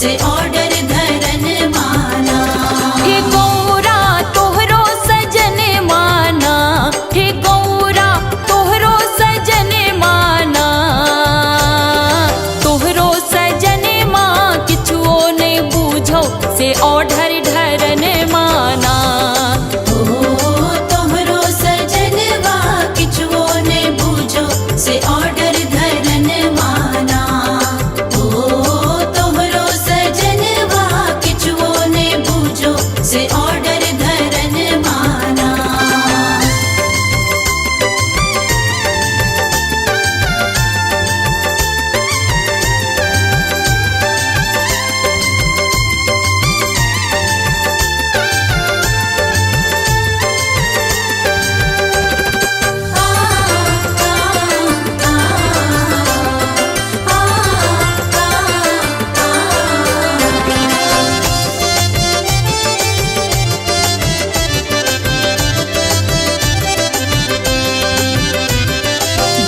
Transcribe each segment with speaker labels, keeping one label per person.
Speaker 1: से ऑर्डर धरन माना।
Speaker 2: हे गौरा तोहरो सजन माना, हे गौरा तोहरो सजन माना, तोहरो सजन माँ किछुओ नहीं बूझो से ऑर्डर धरन माना।
Speaker 1: तोहरो सजन माँ किछुओ नहीं बूझो से ऑर्डर धरन माना। तोहरो सजन माँ किछुओ नहीं बूझो से ऑर्डर धरन माना।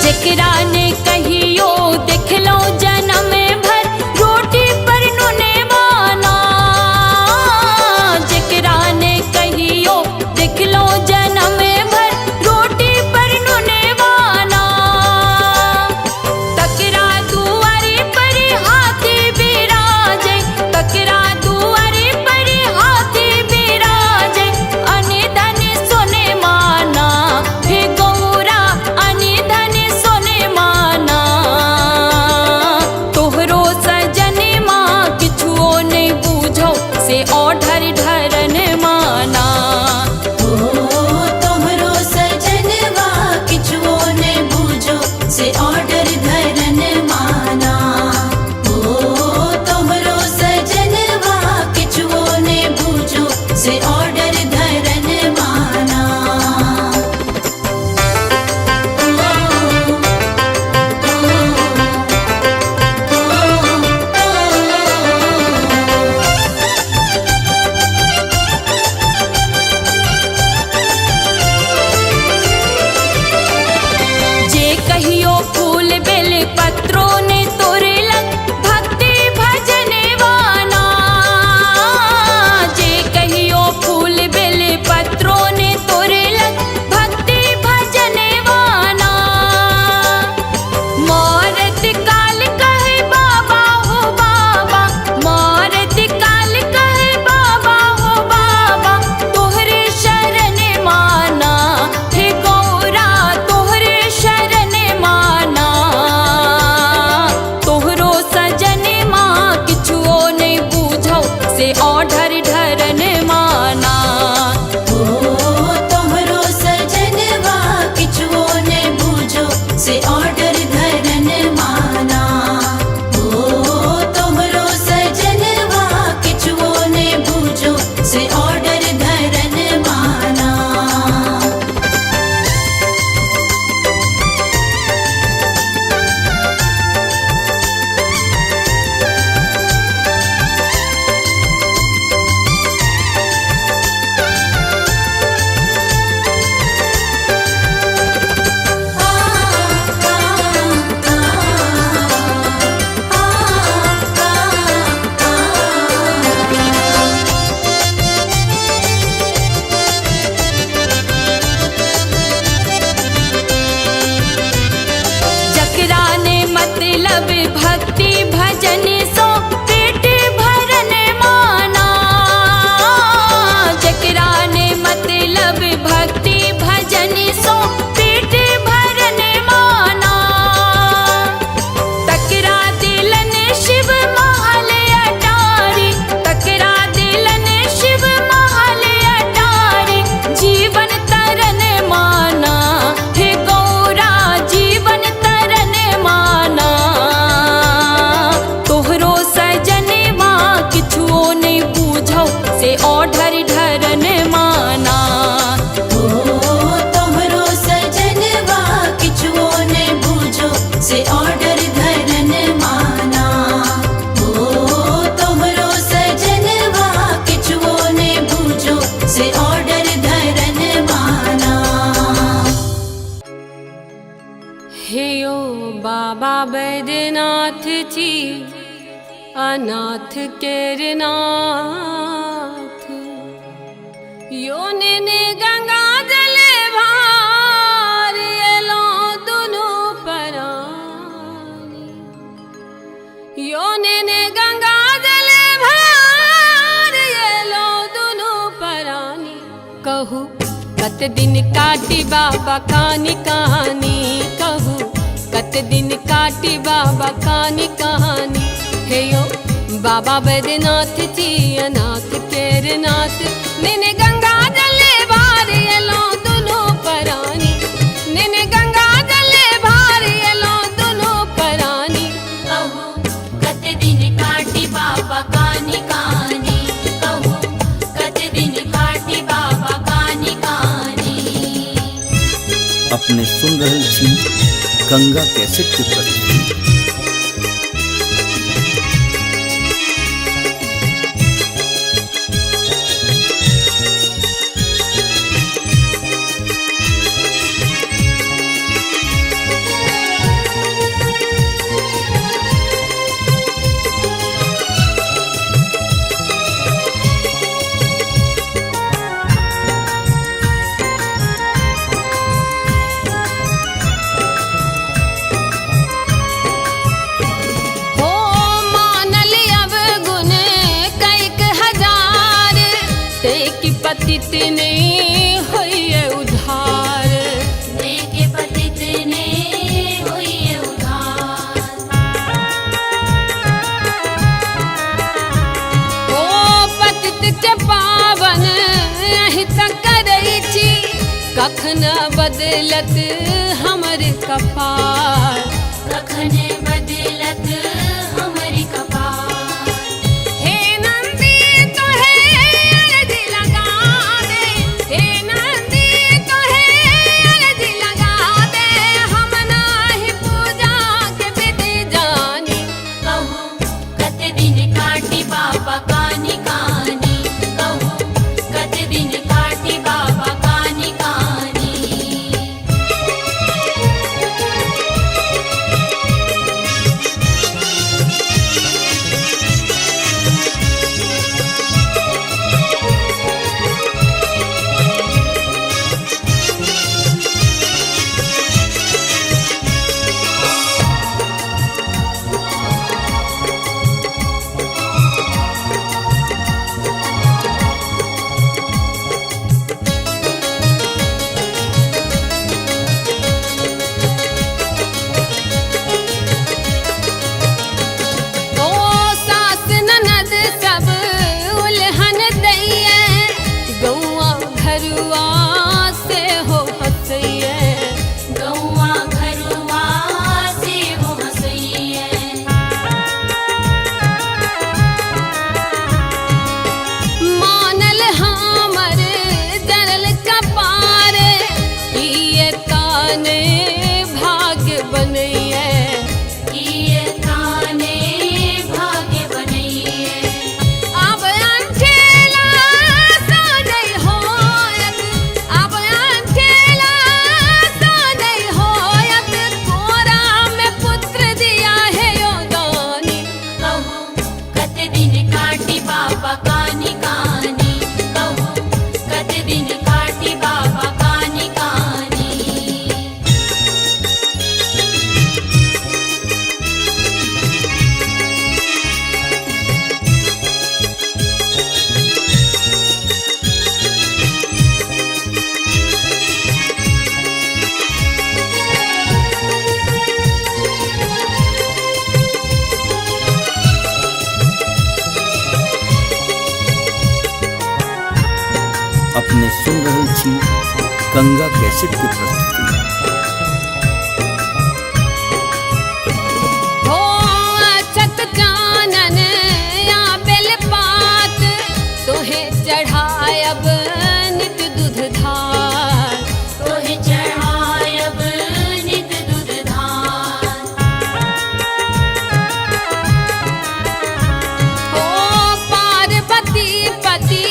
Speaker 2: जेकरा ने कहियो देखलो जन्म भर रोटी पर नुने माना, जेकरा ने कहियो देखलो जन्म भर रोटी पर नुने माना। तकरा दुआरे पर हाथी बिराजे, तकरा दुआरे पर हाथी बिराजे, अने धन सोने माना। हे गौरा अने धन सोने माना, तोहरो सजन माँ किछुओ नहीं बूझो से ऑर्डर धरन माना।
Speaker 1: तोहरो सजन माँ किछुओ नहीं बूझो से ऑर्डर धरन माना। तोहरो सजन माँ किछुओ नहीं बूझो से ऑर्डर धरन माना।
Speaker 2: जे कहियो फूल बेल पत्रों ने तोरे लग भक्ति भजन वाना, जे कहियो फूल बेल पत्रों ने तोरे लग भक्ति भजन वाना। मौरत काल कहे बाबा हो बाबा, मौरत काल कहे बाबा हो बाबा, तोहरे शरण माना। हे गौरा तोहरे शरण माना, तोहरो सजन माँ किछुओ नहीं बूझो से ऑर्डर धरन माना।
Speaker 1: तोहरो सजन माँ किछुओ नहीं बूझो से ऑर्डर धरन माना। तोहरो सजन माँ किछुओ नहीं बूझो से ऑर्डर धरन माना।
Speaker 2: जकरा ने मतलब भक्ति भजन सो पेट भरन माना, जकरा ने मतलब भक्ति भजन सो पेट भरन माना। तकरा दिलन शिव महल अटारी, तकरा दिलन शिव महल अटारी, जीवन तरन माना। हे गौरा जीवन तरन माना, तोहरो सजन माँ किछुओ नहीं बूझो से ऑर्डर धरन माना।
Speaker 1: तोहरो सजन माँ किछुओ नहीं बूझो से ऑर्डर धरन माना। तोहरो सजन माँ किछुओ नहीं बूझो से ऑर्डर धरन माना।
Speaker 2: हे ओ बाबा बैद्यनाथ जी अनाथ केर नाथ योने ने गंगा जले भार एलो दुनु परानी योने ने गंगा जले भार एलो दुनु परानी कहू कत दिन काटी बाबा कानी कहानी कहू कत दिन काटी बाबा कानी कहानी हे यो बाबा बैद्यनाथ जी अनाथ केर नाथ निने गंगा जले भार एलो दुनु परानी निने गंगा जले भार एलो दुनु परानी
Speaker 1: कहू कत दिन काटी बाबा कानी कहानी कहू कत दिन काटी बाबा कानी कहानी।
Speaker 3: अपने सुन रहल छी गंगा कैसेट के प्रस्तुति।
Speaker 2: पतित ने होइए उधार
Speaker 1: देखे पतित ने होइए उधार
Speaker 2: ओ पतित के पावन अहित करई छी कखन बदलत हमर कपार
Speaker 1: कखन बदलत हमर कपार। बाबा कानी कहानी कहू कत दिन काटी बाबा कानी कहानी।
Speaker 3: अपने सुन रहल छी गंगा कैसेट के प्रस्तुति।
Speaker 2: हो अछत चानन या बेलपात तोहे चढ़ायब नित दूध धार
Speaker 1: तोहे चढ़ायब नित दूध धार।
Speaker 2: हो पार्वती पति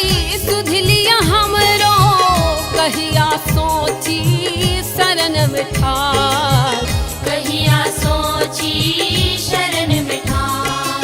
Speaker 2: सुधलिया हमरो कहिया सोची शरण में ठार
Speaker 1: कहिया सोची शरण में ठार।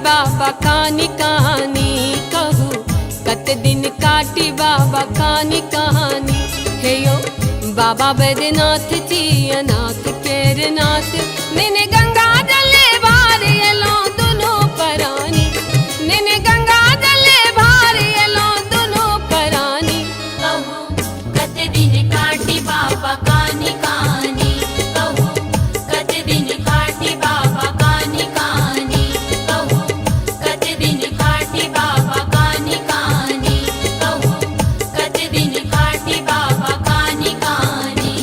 Speaker 2: बाबा कानी कहानी कहू कत दिन काटी बाबा कानी कहानी। हे यो बाबा बैद्यनाथ जी अनाथ केरनाथ निने गंगा जले भार एलो दुनो परानी, निने गंगा जले भार एलो दुनो परानी।
Speaker 1: कहूँ कत दिन काटी बाबा कानी कानी, कहूँ कत दिन काटी बाबा कानी कानी, कहूँ कत दिन काटी बाबा कानी कानी, कहूँ कत दिन काटी बाबा कानी कानी।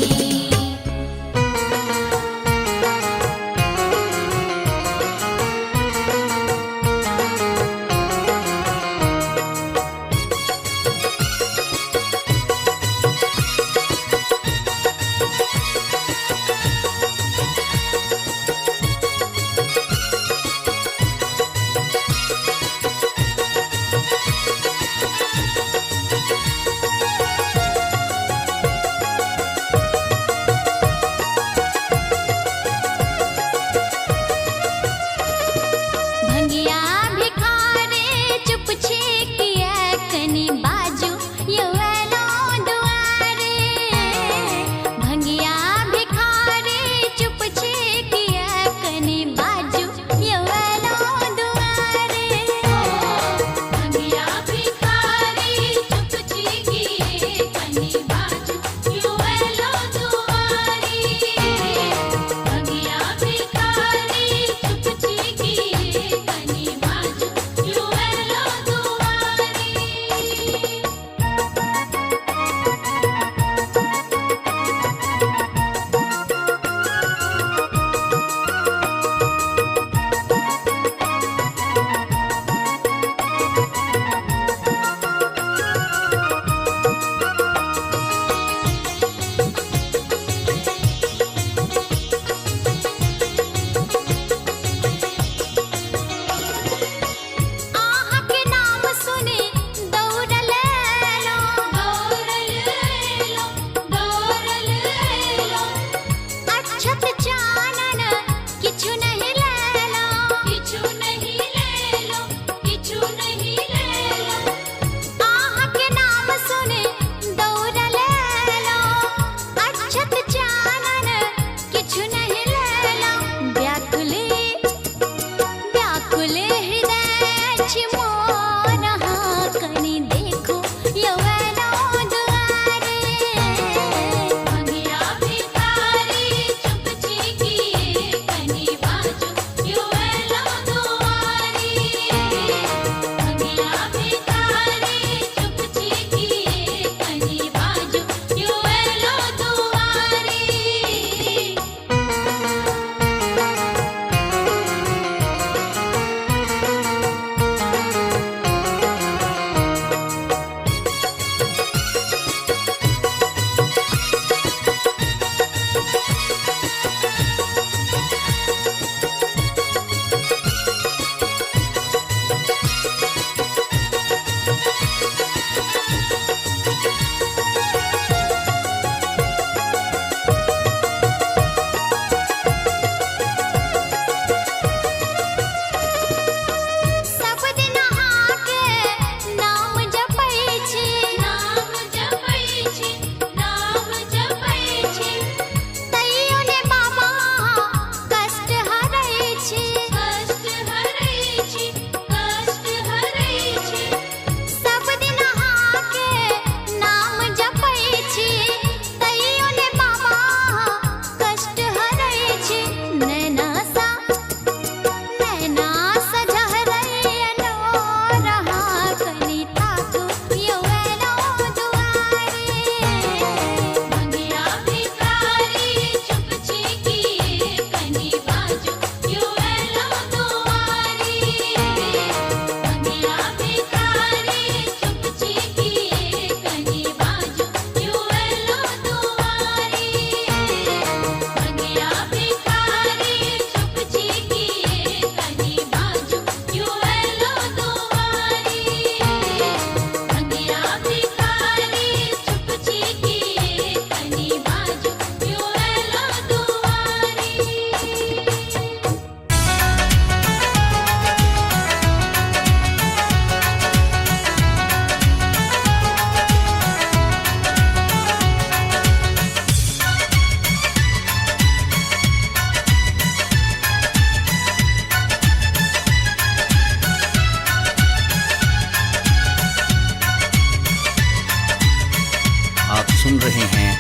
Speaker 3: सुन रहे हैं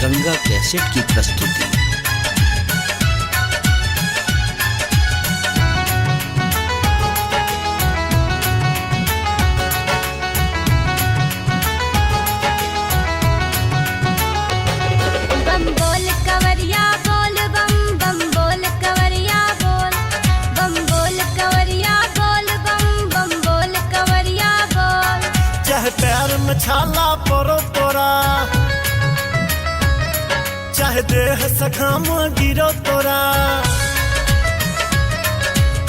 Speaker 3: गंगा कैसेट की प्रस्तुति।
Speaker 4: बम बोल कवरिया बोल बम बम बोल कवरिया बोल बम बोल कवरिया बोल बम बम बोल कवरिया बोल।
Speaker 5: चाहे पैर में छाला परो तोरा, चाहे देह सखाम गिरो तोरा,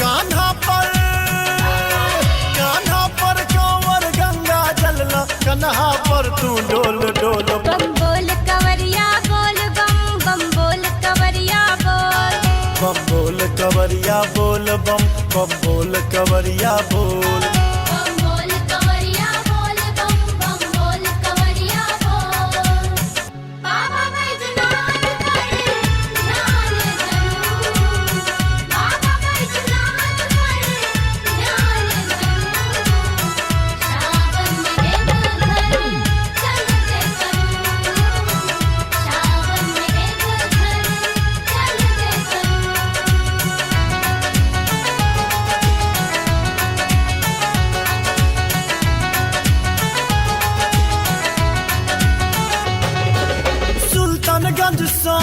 Speaker 5: कान्हा पर कंवर गंगा जलला, कन्हा पर तू डोल डोल।
Speaker 4: बम बोल कवरिया बोल बम बम बोल कवरिया बोल
Speaker 5: बम बोल कवरिया बोल बम बम बोल कवरिया बोल।
Speaker 1: बम बोल कवरिया बोल बम बम बोल कवरिया बोल। बाबा बैजनाथ करे ध्यान धरू, बाबा बैजनाथ करे ध्यान धरू। सावन में देवघर चलते करूं, सावन में देवघर चलते करूं।
Speaker 5: सुल्तानगंज सो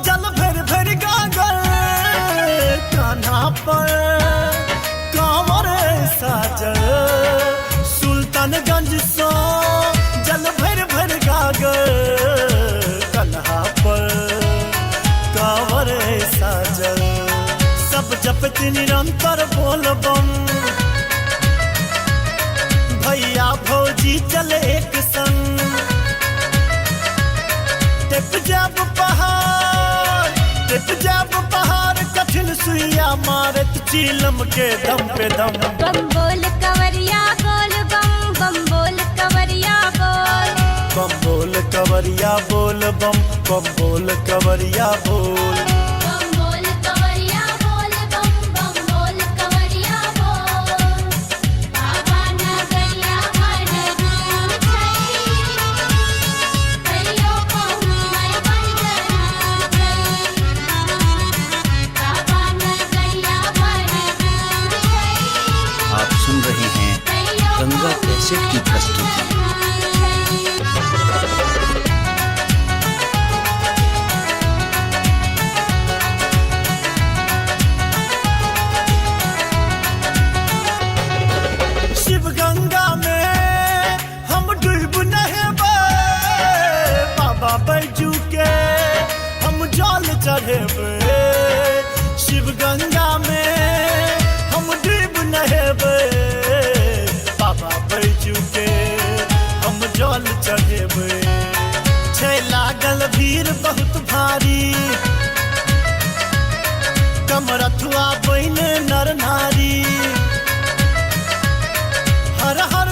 Speaker 5: जल भर भर गागर, कान्हा पर कांवर साजल। सुल्तानगंज सो जल भर भर गागर, कान्हा पर कांवर साजल। सब जपत निरंतर बोल बम, भैया भौजी चले एक संग। टिप जाब पहाड़ कठिन सुइया मारत चीलम के दम पे दम।
Speaker 4: बम बोल कवरिया बोल बम बम बोल कवरिया बोल
Speaker 5: बम बोल कवरिया बोल बम बम बोल कवरिया बोल।
Speaker 1: बम बोल कवरिया बोल बम बम बोल कवरिया बोल। बाबा नगरिया मन दूर छई, कहियो कहूँ मैं बंदर गई। बाबा नगरिया मन दूर छई,
Speaker 3: आप सुन रहे हैं
Speaker 1: कहियो
Speaker 3: गंगा कैसेट की प्रस्तुति।
Speaker 5: शिव गंगा में हम डूब नहेबे, बाबा बैजू के हम जल चढ़ेबे। शिव गंगा में हम डूब नहेबे, बाबा बैजू के हम जल चढ़ेबे। छै लागल भीड़ बहुत भारी, कमरथुआ बहिने नर नारी। हर हर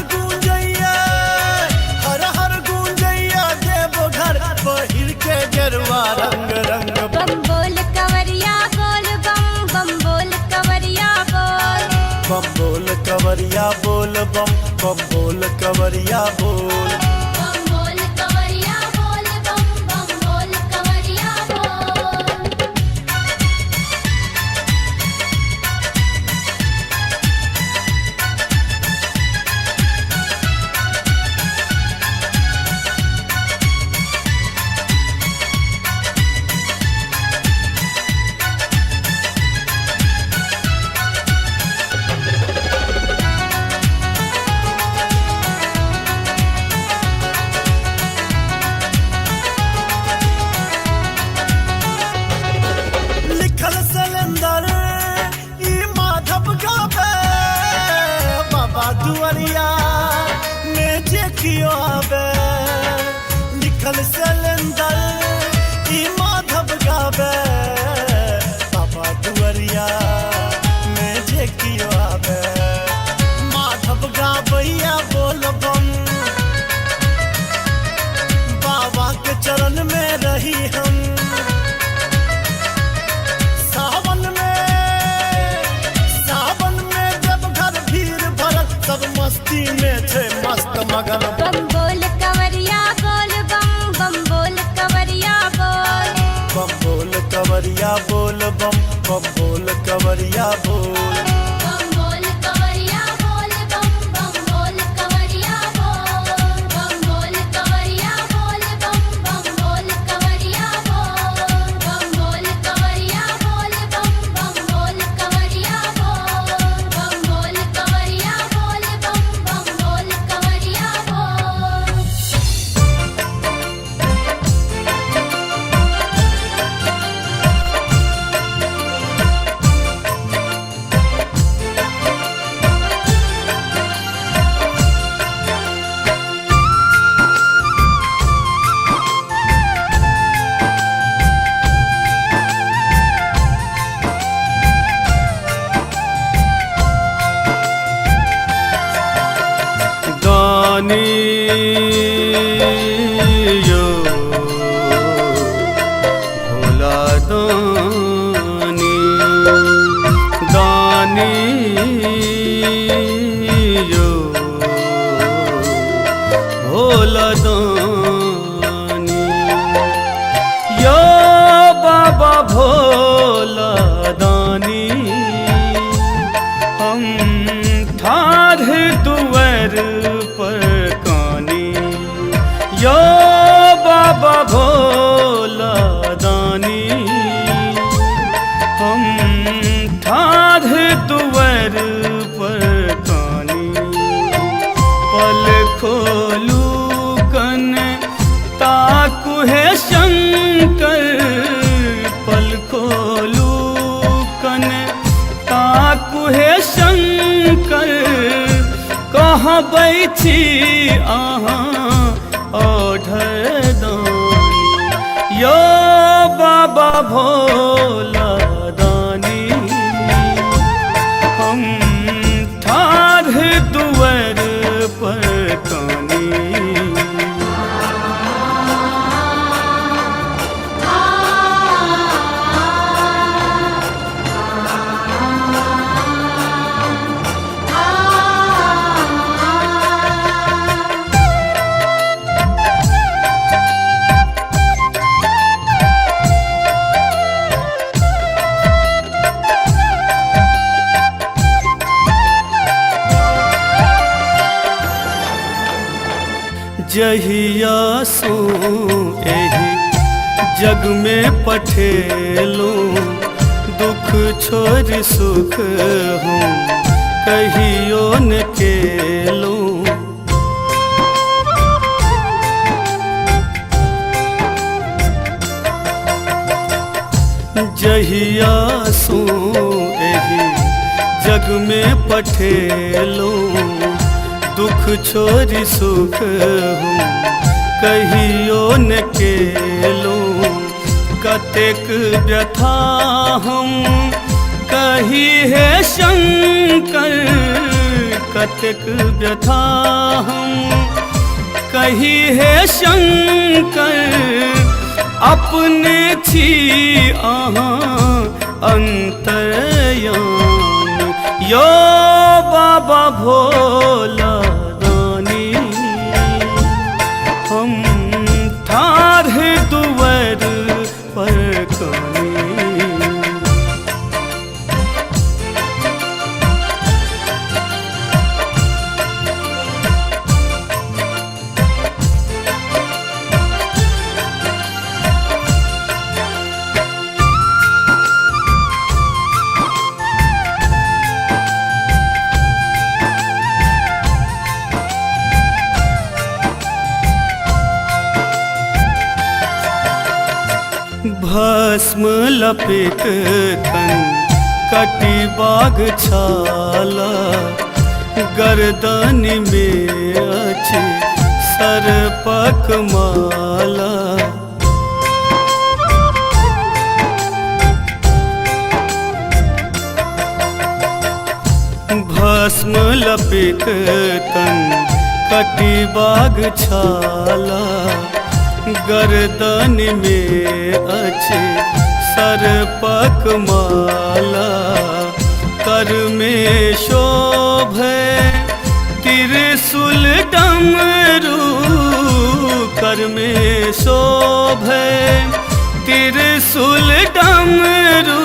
Speaker 5: गूंजैया देवो घर पहिर के गेरुआ रंग रंग।
Speaker 4: बम बोल कवरिया बोल बम बम बोल कवरिया बोल
Speaker 5: बम बोल कवरिया बोल बम बम बोल कवरिया बोल।
Speaker 1: बम बोल कवरिया बोल बम बम बोल कवरिया बोल।
Speaker 5: लिखल सिलेंडर ई माधव गावे, बाबा दुआरिया में जे कियो आवे। लिखल सिलेंडर ई माधव गावे, बाबा दुआरिया में जे कियो आवे। माधव गावैया बोल बम, बाबा के चरण में रही हम। सावन में जब घर भीड़ भरल, सब मस्ती में छे मस्त मगन।
Speaker 4: बम बोल कवरिया बोल बम
Speaker 5: कवरिया बोल बम बम बोल कवरिया बोल
Speaker 1: बम बोल कवरिया बोल बम बम बोल कवरिया बोल बम बोल कवरिया बोल बम बम बोल कवरिया बोल बम बोल कवरिया बोल बम बम बोल कवरिया बोल बम बोल कवरिया बोल बम बम बोल कवरिया बोल
Speaker 6: दानी यो भोला दानी दानी यो भोला दानी यो बाबा भोला दानी हम ठाढ़ दुवर पर कानी यो बाबा भोला दानी हम ठाढ़ दुवर पर कानी पल खोलू कन ताकु है शंकर पल खोलू कन ताकु है शंकर कहाँ बैठी अहाँ ओढ़ दानी यो बाबा भोला दानी हम ठाढ़ दुवर पर कानी जहिया सो एही जग में पठेलो दुख छोड़ सुख हूँ कहियो न केलो जहिया सो एही जग में पठेलो दुख छोड़ सुख हूँ कहियो न केलो कतेक व्यथा हम कही है शंकर कतेक व्यथा हम कही है शंकर अपने छी अहाँ अंतर्यामी यो बाबा भोला दानी हम ठाढ़ दुवर पर कानी भस्म लपेट तन कटी बाग छाला गर्दन में अछि सर्पक माला भस्म लपेट तन कटी बाग छाला गर्दन में अछि सर्पक माला कर में शोभे त्रिशूल डमरू कर में शोभे त्रिशूल डमरू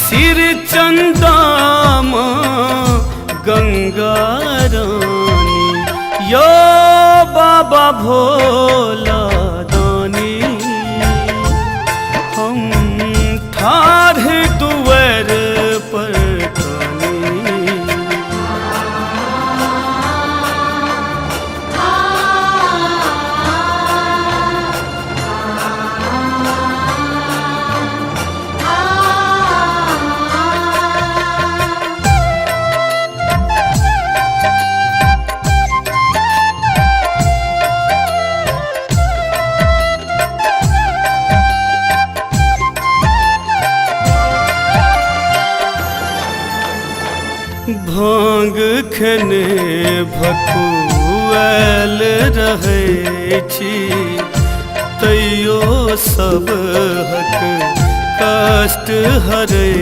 Speaker 6: सिर चंदा माँ गंगा रानी, यो बाबा भोला दानी। हम ठाढ़ दुआर पर भांग खेने भकुआल रहै छी, तैयो सब हक कष्ट हरै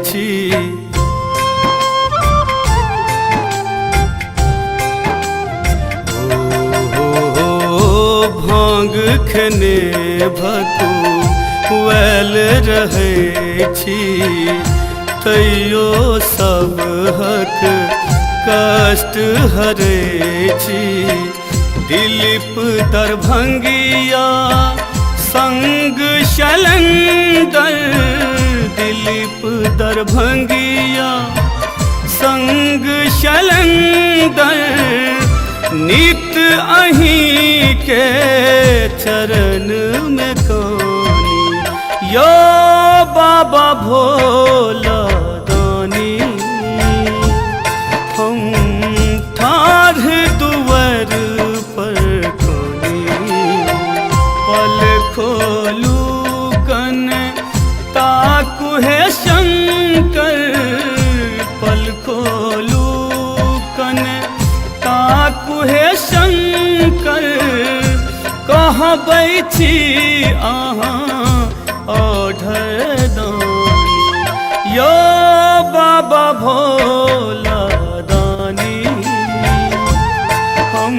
Speaker 6: छी। भांग खेने भकुआल रहै छी, तैयो सब हक कष्ट हरै छी। दिलीप दरभंगिया संग शैलेंदर, दिलीप दरभंगिया संग शैलेंदर, नित अहीं के चरण में कानी, यो बाबा भोला दानी। हम ठाढ़ दुआर पर कानी, पल खोलू कन ताकू है शंकर, पल खोलू कन ताकू है शंकर। कहाँ बैठी अहाँ ओढ़र दानी, यो बाबा भोला दानी। हम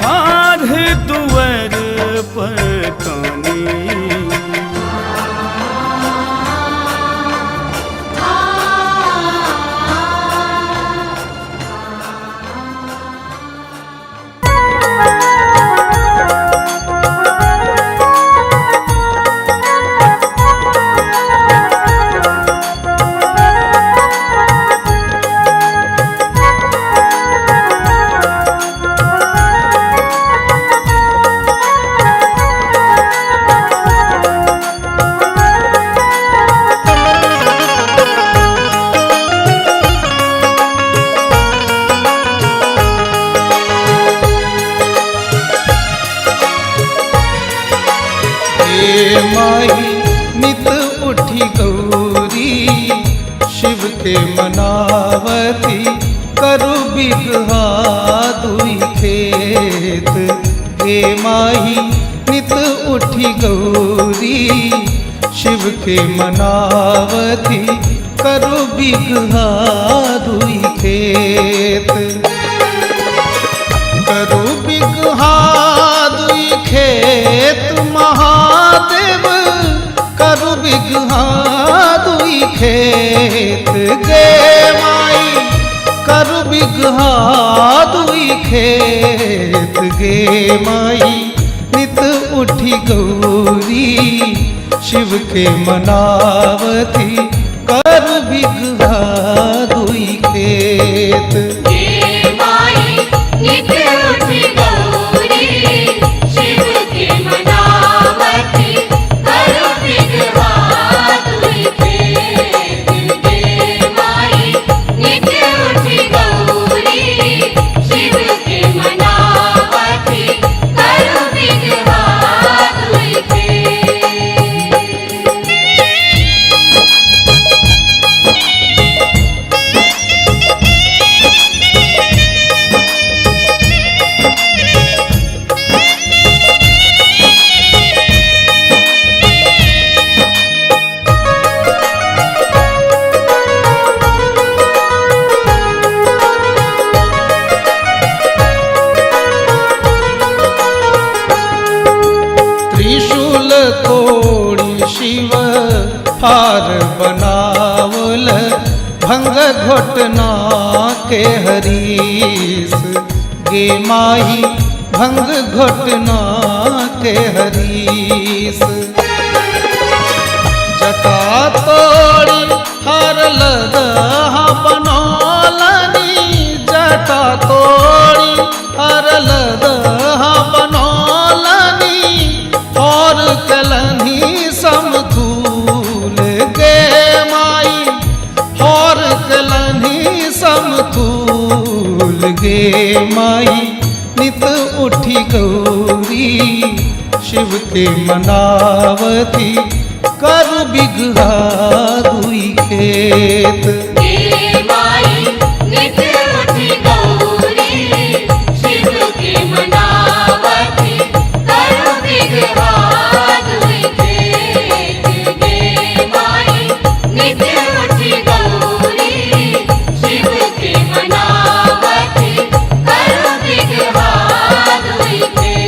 Speaker 6: ठाढ़ दुआर पर कानी,
Speaker 7: माही नित उठी गौरी, शिव के मनावती करु बिगहा दुई खेत। हे माही नित उठी गौरी, शिव के मनावती करु बिगहा दुई खेत। करु बिगहा दुई खेत महादेव, करु बिगहा दुई खेत गे माई, करु बिगहा दुई खेत गे माई। नित उठी गौरी, शिव के मनावती करु बिगहा दुई खेत।
Speaker 1: नित उठी गौरी, शिव के मनावती करु बिगहा दुई खेत। गे माई नित उठी गौरी, शिव के मनावती करु बिगहा दुई खेत।
Speaker 7: तोड़ी शिव हार बनावल भंग घोटना के हरीस गे माई भंग घोटना के हरीस जटा तोड़ी हर लदहा बनौलनी जटा तोड़ी हर लदहा बनौलनी और कलनी समतूल गे माई और कलनी समतूल गे माई नित उठी गौरी शिव के मनावती कर बिगहा दुई खेत
Speaker 1: हे माई नित उठी गौरी शिव की मनावती करो बिगहा दुई खेत हे माई नित उठी गौरी शिव की मनावती करो बिगहा दुई खेत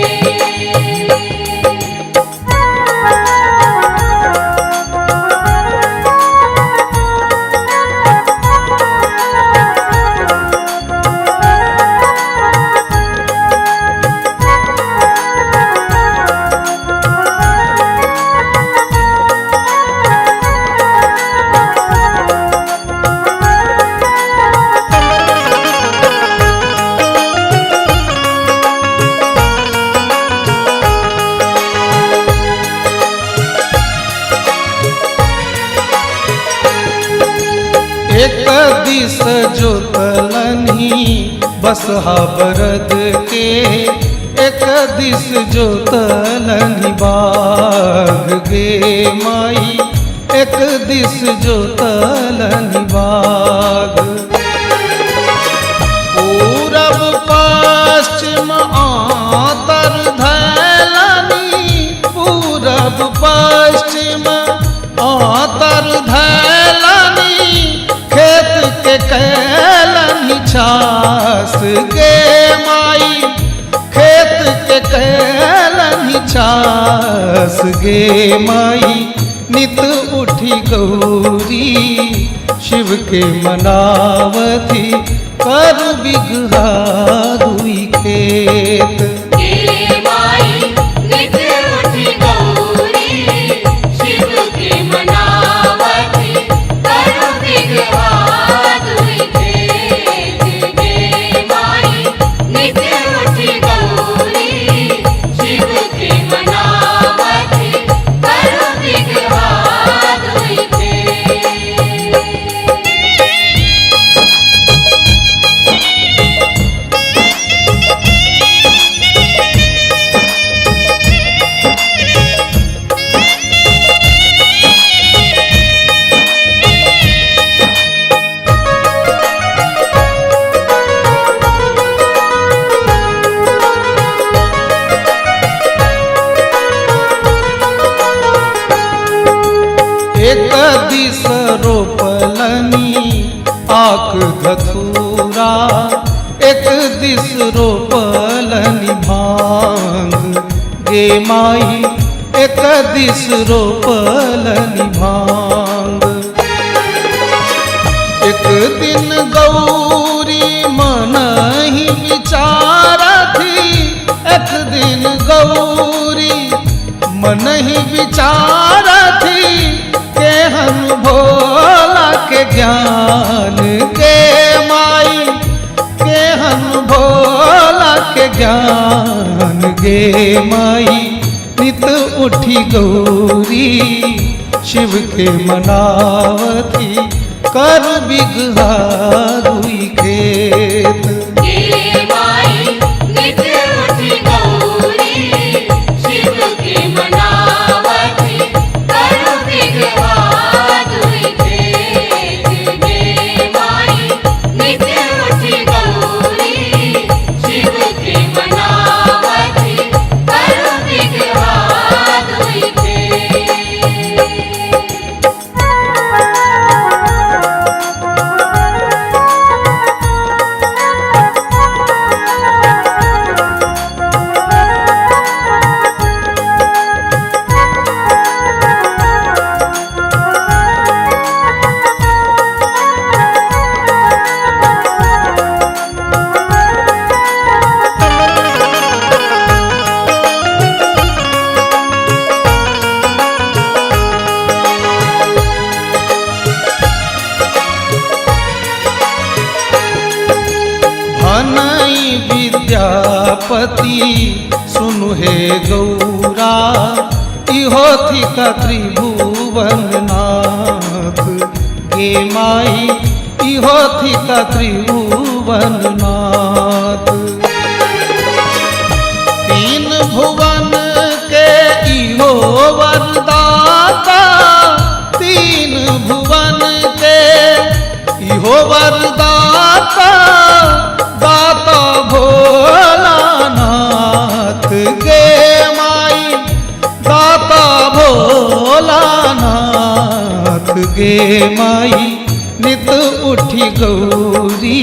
Speaker 7: एक दिस जोतलनी बसहा बरद के एक दिस जोतलनी बाग गे माई एक दिस जोतलनी बाग पूरब पश्चिम आतर धैलनी पूरब पश्चिम आतर धैलनी खेत के कैलनी छास गे माई खेत के कैलनी छास गे माई नित उठी गौरी शिव के मनावती कर बिगहा दुई खेत
Speaker 1: हे माई नित उठी गौरी शिव की मनावती करो बिगहा दुई खेत हे माई नित उठी गौरी शिव की मनावती करो बिगहा दुई खेत
Speaker 7: एक दिस रोपलनी आक धतूरा एक दिस रोपलनी भांग गे माई एक दिस रोपलनी भांग एक दिन गौरी मन ही विचारा थी एक दिन गौरी मन ही विचारा थी केहन भोला के ज्ञान के माई केहन भोला के ज्ञान गे माई नित उठी गौरी शिव के मनावती कर बिगहा दुई खेत
Speaker 1: हे माई नित उठी गौरी शिव की मनावती करो बिगहा दुई खेत हे माई नित उठी गौरी शिव की मनावती करो बिगहा दुई खेत
Speaker 7: प्रजापति सुनु हे गौरा इहो थी का त्रिभुवन नाथ गे माई इहो थी का त्रिभुवन नाथ। तीन भुवन के इहो वरदाता तीन भुवन के इहो वरदाता दाता भोलानाथ गे माई दाता भोलानाथ गे माई नित उठी गौरी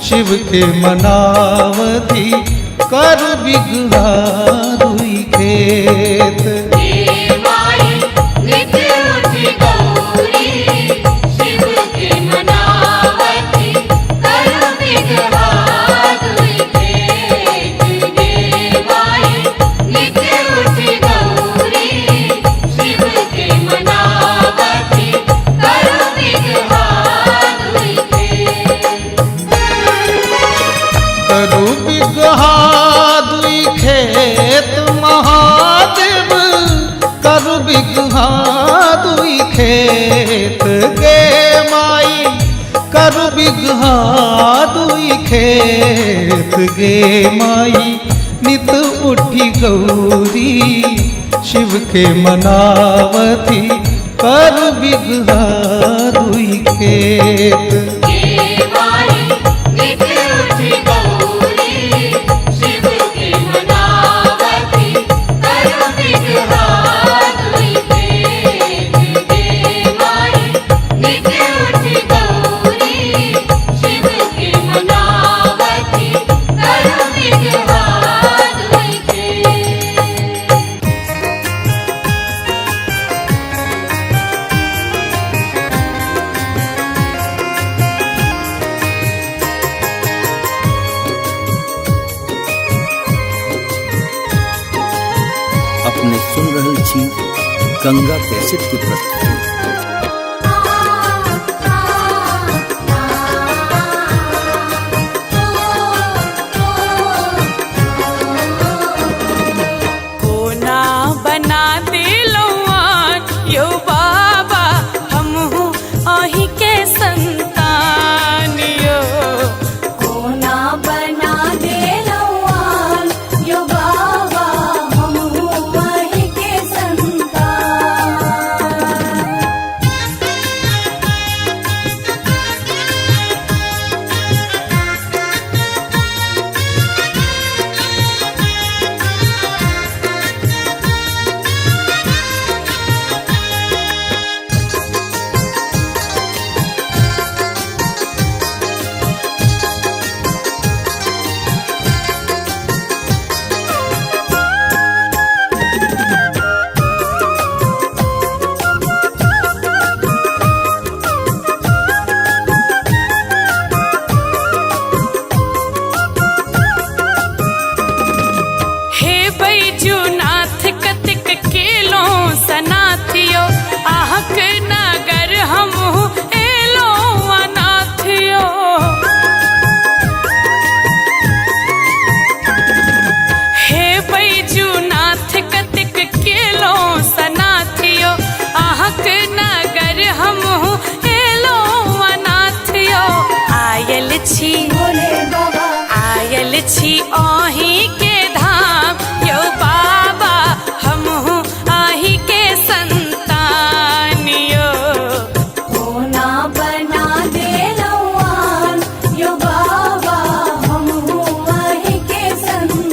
Speaker 7: शिव के मनावती कर बिगहा दुई खेत। करु बिगहा दुई खेत महादेव करु बिगहा दुई खेत गे माई करु बिगहा दुई खेत गे माई नित उठी गौरी शिव के मनावती करु बिगहा दुई खेत।
Speaker 3: अपने सुन रहल छी गंगा कैसेट की प्रस्तुति।
Speaker 2: कोना बना दिलौआन यो बाबा हमहू अही के संतान यो
Speaker 1: कोना बना देलौआन यो बाबा हमहू वही के संतान।
Speaker 2: हे बैजूनाथ कतिक केलो सनाथियो आहक नगर हमहू एलो अनाथियो। हे बैजूनाथ कतिक केलो सनाथियो आहक नगर हमहू एलो अनाथियो। आयल छी
Speaker 1: भोले बाबा
Speaker 2: आयल छी अही के धाम यो बाबा हमहू अही के संतान यो
Speaker 1: कोना बना देलौआन यो बाबा हमहू वही के संतान।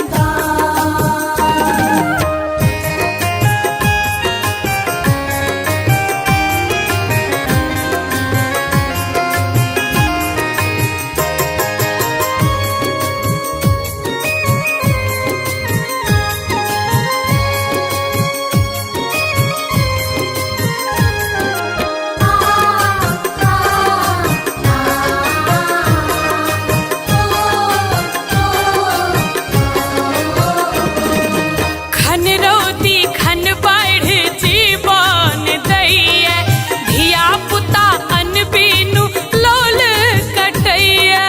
Speaker 2: खन रोती खन बाढ़ जीवन दैया धिया पुता अन बीनु लोल कटैया।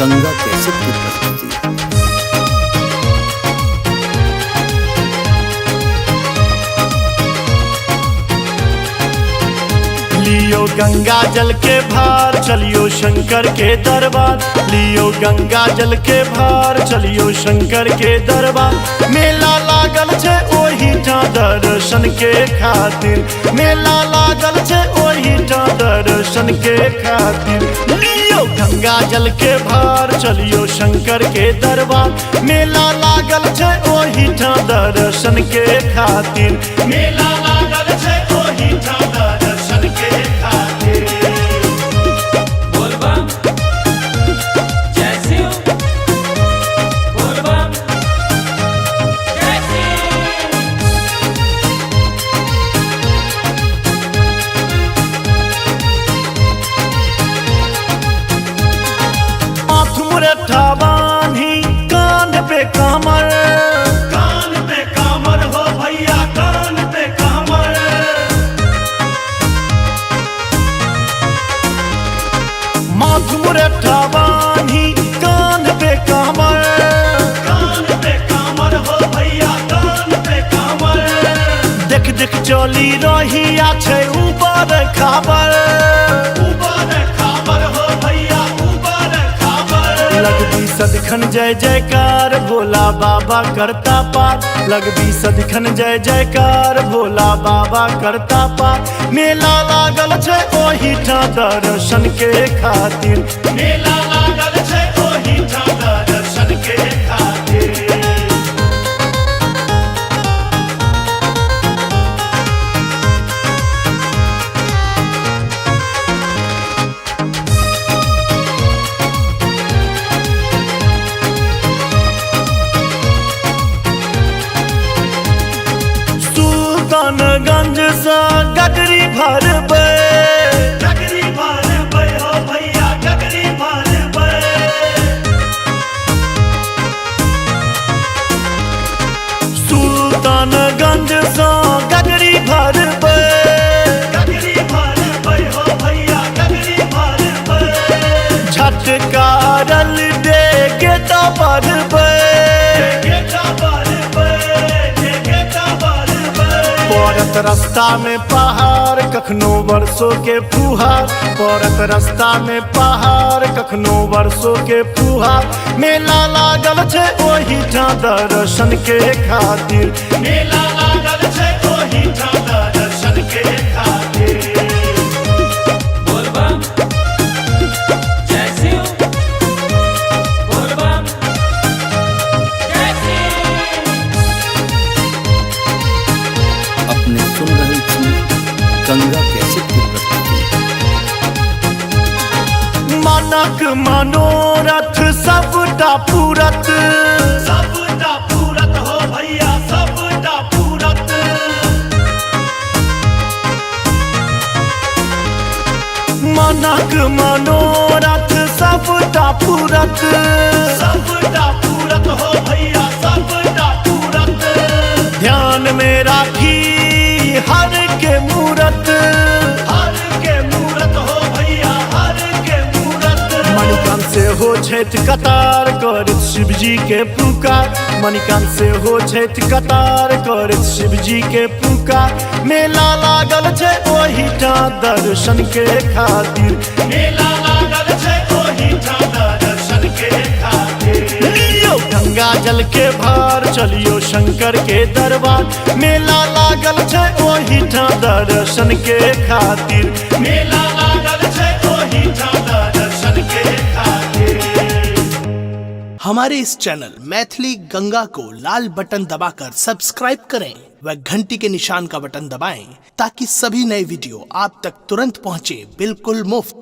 Speaker 3: गंगा कैसेट की प्रस्तुति।
Speaker 5: लियो गंगा जल के भार चलियो शंकर के दरबार, लियो गंगा जल के भार चलियो शंकर के दरबार। मेला लागल छे ओही ठां दर्शन के खातिर, मेला लागल छे ओही ठां दर्शन के खातिर। लियो गंगा जल के भार चलियो शंकर के दरबार, मेला लागल छे ओही ठां दर्शन के खातिर, मेला लागल छे ओही ठां दर्शन के खातिर।
Speaker 8: बोल बम जय शिव, बोल बम जय शिव।
Speaker 5: हाथ मुरठा बांधी कान पे कमर, कान पे कमर हो भैया कान पे कमर। माथ मुरठा बांधी कान पे कमर, कान पे कमर हो भैया कान पे कमर। देख देख चली रही आछे ऊपर खबर, ऊपर खबर हो भैया ऊपर खबर। लगदी सदखन जय जयकार भोला बाबा करता पार, लगदी सदखन जय जयकार भोला बाबा करता पार। मेला लागल छे ओही ठां दर्शन के खातिर, मेला लागल छे ओही ठां दर्शन के खातिर। सुल्तानगंज सा गगरी भरबै, गगरी भरबै हो भैया गगरी भरबै। सुल्तानगंज सा गगरी भरबै, गगरी भरबै हो भैया गगरी भरबै। झटकारल दे गेटा भरबै, गेटा भरबै, गेटा भरबै। पड़त रास्ता में पहाड़ कखनो वर्षों के फुहार, पड़त रास्ता में पहाड़ कखनो वर्षों के फुहार। मेला लागल छे ओही ठां दर्शन के खातिर, मेला लागल छे ओही ठां दर्शन के खातिर।
Speaker 8: बोल बम जय शिव, बोल बम जय शिव।
Speaker 3: अपने सुन रहे छी गंगा कैसेट की प्रस्तुति।
Speaker 5: मानक मनोरथ सबटा पूरत, सबटा पूरत हो भैया सबटा पूरत। मानक मनोरथ सबटा पूरत, सबटा पूरत हो भैया सबटा पूरत। ध्यान में राखी हर के मूरत, हर के मूरत हो भैया हर के मूरत। मणिकांत से हो छैठ कतार करत शिव जी के पुकार, मणिकांत से हो छैठ कतार करत शिव जी के पुकार। मेला लागल छे ओही ठां दर्शन के खातिर, मेला लागल छे ओही ठां दर्शन के खातिर। लियो गंगा जल के भार चलियो शंकर के दरबार, मेला लागल छे ओही ठां दर्शन के खातिर, मेला लागल छे ओही ठां दर्शन के खातिर।
Speaker 9: हमारे इस चैनल मैथिली गंगा को लाल बटन दबाकर सब्सक्राइब करें व घंटी के निशान का बटन दबाएं ताकि सभी नए वीडियो आप तक तुरंत पहुंचे बिल्कुल मुफ्त।